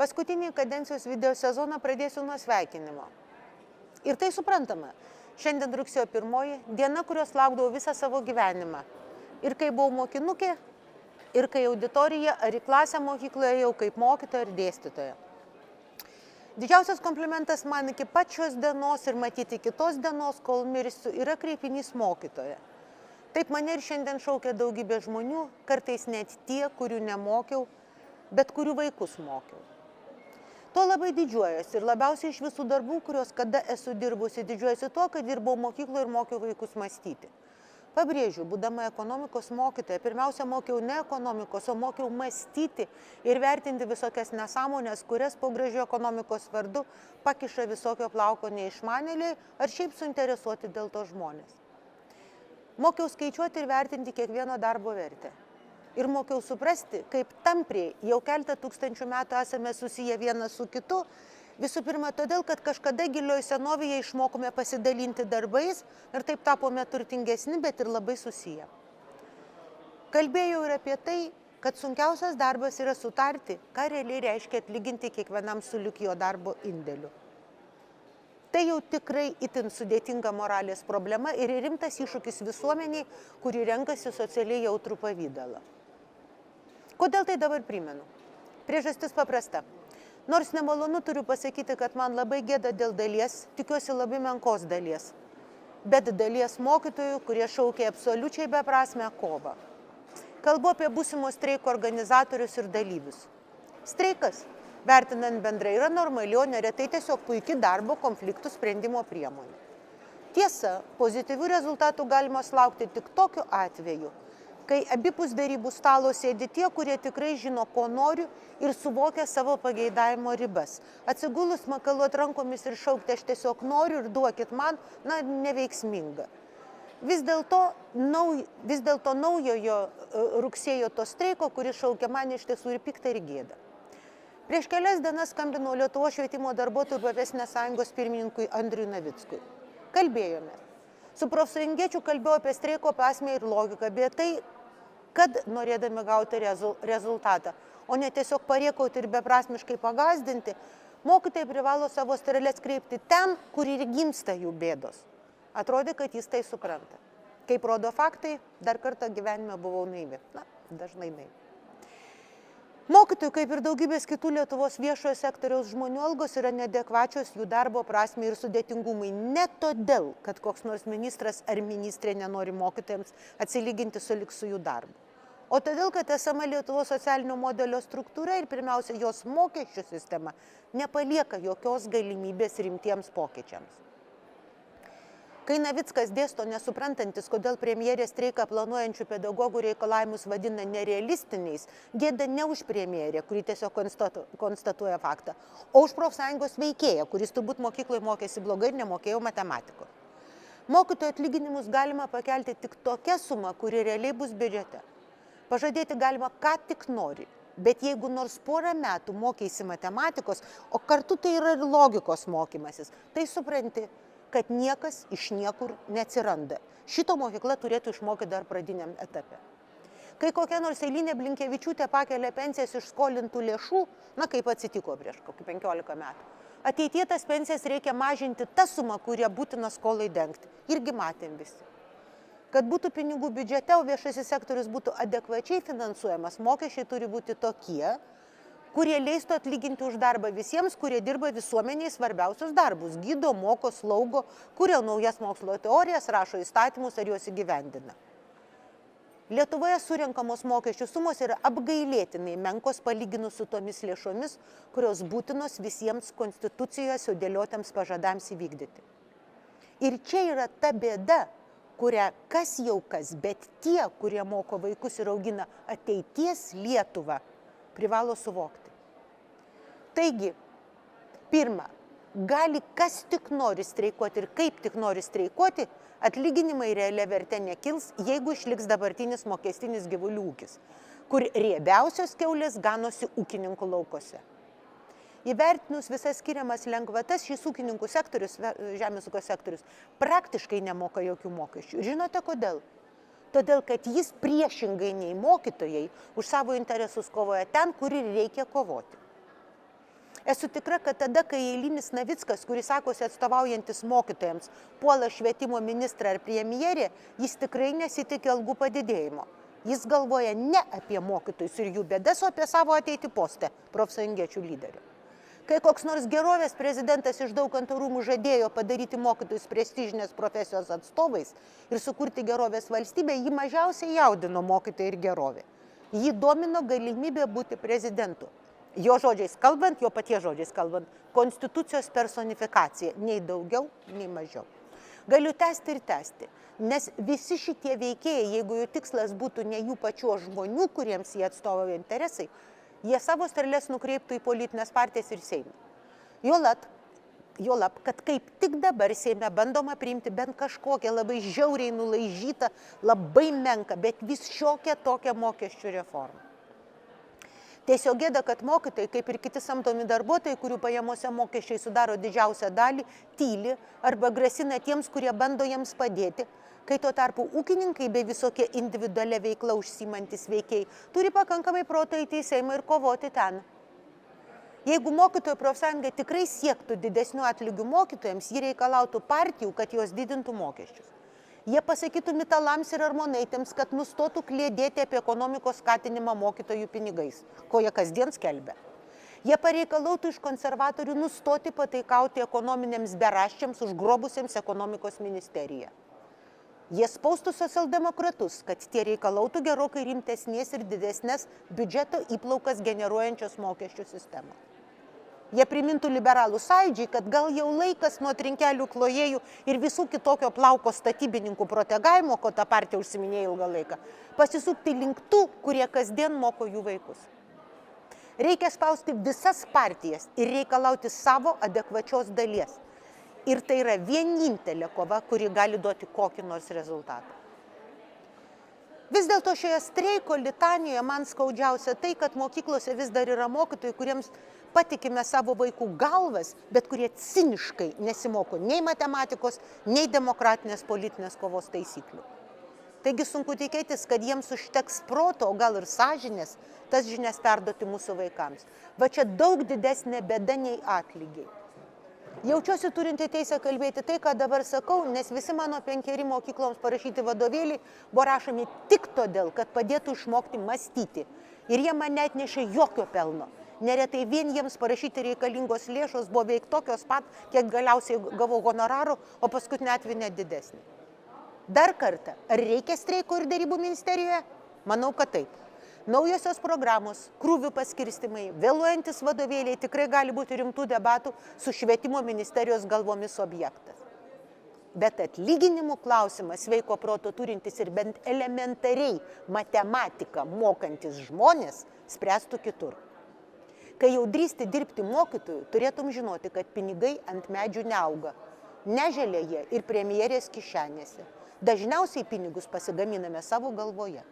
Paskutinį kadencijos video sezoną pradėsiu nuo sveikinimo. Ir tai suprantama. Šiandien rugsėjo 1 diena, kurios laukdavau visą savo gyvenimą. Ir kai buvau mokinukė, ir kai auditorija ar į klasę mokykloje jau kaip mokytoja ir dėstytoja. Didžiausias komplimentas man iki pačios dienos ir matyti kitos dienos, kol mirsiu, yra kreipinys mokytoja. Taip mane ir šiandien šaukia daugybė žmonių, kartais net tie, kurių nemokiau, bet kurių vaikus mokiau. To labai didžiuojuosi ir labiausiai iš visų darbų, kuriuos kada esu dirbusi, didžiuojuosi tuo, kad dirbau mokykloje ir mokiau vaikus mąstyti. Pabrėžiu, būdama ekonomikos mokytoja, pirmiausia mokiau ne ekonomikos, o mokiau mąstyti ir vertinti visokias nesąmonės, kurias po gražių ekonomikos vardu pakiša visokio plauko neišmanėliai ar šiaip suinteresuoti dėl to žmonės. Mokiau skaičiuoti ir vertinti kiekvieno darbo vertę. Ir mokiau suprasti, kaip tampriai jau keletą tūkstančių metų esame susiję vienas su kitu, visų pirma, todėl, kad kažkada gilioje senovėje išmokome pasidalinti darbais ir taip tapome turtingesni, bet ir labai susiję. Kalbėjau ir apie tai, kad sunkiausias darbas yra sutarti, ką realiai reiškia atlyginti kiekvienam sulig jo darbo indėliu. Tai jau tikrai itin sudėtinga moralės problema ir rimtas iššūkis visuomeniai, kuri renkasi socialiai jautrų pavydalą. Kodėl tai dabar primenu? Priežastis paprasta. Nors nemalonu turiu pasakyti, kad man labai gėda dėl dalies, tikiuosi labai menkos dalies, bet dalies mokytojų, kurie šaukia absoliučiai beprasmę kovą. Kalbu apie būsimo streiko organizatorius ir dalyvius. Streikas, vertinant bendrai, yra normali, o neretai tiesiog puikiai darbo konfliktų sprendimo priemonė. Tiesa, pozityvių rezultatų galima sulaukti tik tokiu atveju, kai abipus derybų stalo sėdi tie, kurie tikrai žino, ko noriu ir suvokia savo pageidavimo ribas. Atsigulus makaluot rankomis ir šaukti, aš tiesiog noriu ir duokit man, neveiksminga. Vis dėlto naujojo rugsėjo to streiko, kuris šaukia man iš tiesų ir piktą ir gėdą. Prieš kelias dienas skambinau Lietuvos švietimo darbuotojų profesinės sąjungos pirmininkui Andriui Navickui. Kalbėjome. Su profsąjungiečiu kalbėjau apie streiko prasmę ir logiką, apie tai, kad norėdami gauti rezultatą, o ne tiesiog pariekauti ir beprasmiškai pagazdinti, mokytojai privalo savo strėles kreipti ten, kur ir gimsta jų bėdos. Atrodė, kad jis tai supranta. Kaip rodo faktai, dar kartą gyvenime buvau naivi. Dažnai naivi. Mokytojų, kaip ir daugybės kitų Lietuvos viešojo sektoriaus žmonių algos yra neadekvačios jų darbo prasmei ir sudėtingumai. Ne todėl, kad koks nors ministras ar ministrė nenori mokytojams atsilyginti sulig su jų darbu. O todėl, kad esama Lietuvos socialinio modelio struktūra ir pirmiausia jos mokesčių sistema nepalieka jokios galimybės rimtiems pokyčiams. Kai Navickas dėsto nesuprantantis, kodėl premjerė streiką planuojančių pedagogų reikalavimus vadina nerealistiniais, gėda ne už premjerę, kuri tiesiog konstatuoja faktą, o už profsąjungos veikėją, kuris turbūt mokykloje mokėsi blogai ir nemokėjo matematikos. Mokytojų atlyginimus galima pakelti tik tokia suma, kuri realiai bus biudžete. Pažadėti galima ką tik nori, bet jeigu nors porą metų mokėsi matematikos, o kartu tai yra ir logikos mokymasis, tai supranti, kad niekas iš niekur neatsiranda. Šito mokykla turėtų išmokyti dar pradiniam etape. Kai kokia nors eilinė Blinkevičiūtė pakelia pensijas iš skolintų lėšų, kaip atsitiko prieš kokį 15 metų, ateityje tas pensijas reikia mažinti tą sumą, kurią būtina skolai dengti. Irgi matėm visi. Kad būtų pinigų biudžete, o viešasis sektorius būtų adekvačiai finansuojamas, mokesčiai turi būti tokie, kurie leistų atlyginti už darbą visiems, kurie dirba visuomeniai svarbiausius darbus, gydo, moko, slaugo, kuria naujas mokslo teorijas, rašo įstatymus ar juos įgyvendina. Lietuvoje surenkamos mokesčių sumos yra apgailėtinai menkos palyginus su tomis lėšomis, kurios būtinos visiems konstitucijoje sudėliotiems pažadams įvykdyti. Ir čia yra ta bėda, kurią kas jau kas, bet tie, kurie moko vaikus ir augina ateities Lietuvą, privalo suvokti. Taigi, pirma, gali kas tik nori streikuoti ir kaip tik nori streikuoti, atlyginimai realia verte nekils, jeigu išliks dabartinis mokestinis gyvulių ūkis, kur riebiausios kiaulės ganosi ūkininkų laukose. Įvertinus visas skiriamas lengvatas, šis ūkininkų sektorius, žemės ūkio sektorius, praktiškai nemoka jokių mokesčių. Žinote kodėl? Todėl, kad jis priešingai nei mokytojai už savo interesus kovoja ten, kur ir reikia kovoti. Esu tikra, kad tada, kai eilinis Navickas, kuris sakosi atstovaujantis mokytojams, puola švietimo ministrą ar premjerė, jis tikrai nesitikė algų padidėjimo. Jis galvoja ne apie mokytojus ir jų bėdas, o apie savo ateitį postę profsąjungiečių lyderių. Kai koks nors gerovės prezidentas iš Daukanto rūmų žadėjo padaryti mokytojus prestižinės profesijos atstovais ir sukurti gerovės valstybę, jį mažiausiai jaudino mokytojai ir gerovė. Jį domino galimybė būti prezidentu. Jo žodžiais kalbant, jo paties žodžiais kalbant, konstitucijos personifikacija, nei daugiau, nei mažiau. Galiu tęsti ir tęsti, nes visi šitie veikėjai, jeigu jų tikslas būtų ne jų pačių žmonių, kuriems jie atstovauja interesai, jie savo strėles nukreiptų į politinės partijas ir Seimą. Juolab, kad kaip tik dabar Seime bandoma priimti bent kažkokią labai žiauriai nulaižytą, labai menką, bet vis šiokią tokią mokesčių reformą. Tiesiog gėda, kad mokytojai, kaip ir kiti samdomi darbuotojai, kurių pajamose mokesčiai sudaro didžiausią dalį, tyli arba grasina tiems, kurie bando jiems padėti, kai tuo tarpu ūkininkai bei visokie individualia veikla užsiimantis veikiai turi pakankamai proto eiti į Seimą ir kovoti ten. Jeigu mokytojų profsąjunga tikrai siektų didesnių atlygių mokytojams, ji reikalautų partijų, kad jos didintų mokesčius. Jie pasakytų Mitalams ir Armonaitėms, kad nustotų klėdėti apie ekonomikos skatinimą mokytojų pinigais, ko jie kasdien skelbia. Jie pareikalautų iš konservatorių nustoti pataikauti ekonominėms beraščiams užgrobusiems ekonomikos ministeriją. Jie spaustų socialdemokratus, kad tie reikalautų gerokai rimtesnės ir didesnės biudžeto įplaukas generuojančios mokesčių sistemos. Jie primintų liberalų sąjūdžiai, kad gal jau laikas nuo trinkelių klojėjų ir visų kitokio plauko statybininkų protegavimo, ko ta partija užsiminėjo ilgą laiką, pasisukti link tų, kurie kasdien moko jų vaikus. Reikia spausti visas partijas ir reikalauti savo adekvačios dalies. Ir tai yra vienintelė kova, kuri gali duoti kokį nors rezultatą. Vis dėlto šioje streiko litanijoje man skaudžiausia tai, kad mokyklose vis dar yra mokytojai, kuriems patikime savo vaikų galvas, bet kurie ciniškai nesimoko nei matematikos, nei demokratinės politinės kovos taisyklių. Taigi sunku tikėtis, kad jiems užteks proto, o gal ir sąžinės, tas žinias perduoti mūsų vaikams. Va čia daug didesnė bėda nei atlygiai. Jaučiuosi turinti teisę kalbėti tai, ką dabar sakau, nes visi mano 5 mokykloms parašyti vadovėliai buvo rašomi tik todėl, kad padėtų išmokti mąstyti. Ir jie man neatnešė jokio pelno. Neretai vien jiems parašyti reikalingos lėšos buvo beveik tokios pat, kiek galiausiai gavau honoraro, o paskutinį atveju net didesnį. Dar kartą, ar reikia streiko ir derybų ministerijoje? Manau, kad taip. Naujosios programos, krūvių paskirstimai, vėluojantis vadovėliai tikrai gali būti rimtų debatų su švietimo ministerijos galvomis objektas. Bet atlyginimų klausimas sveiko proto turintis ir bent elementariai matematiką mokantis žmonės spręstų kitur. Kai jau drįsti dirbti mokytojų, turėtum žinoti, kad pinigai ant medžių neauga. Neželia jie ir premjerės kišenėse. Dažniausiai pinigus pasigaminame savo galvoje.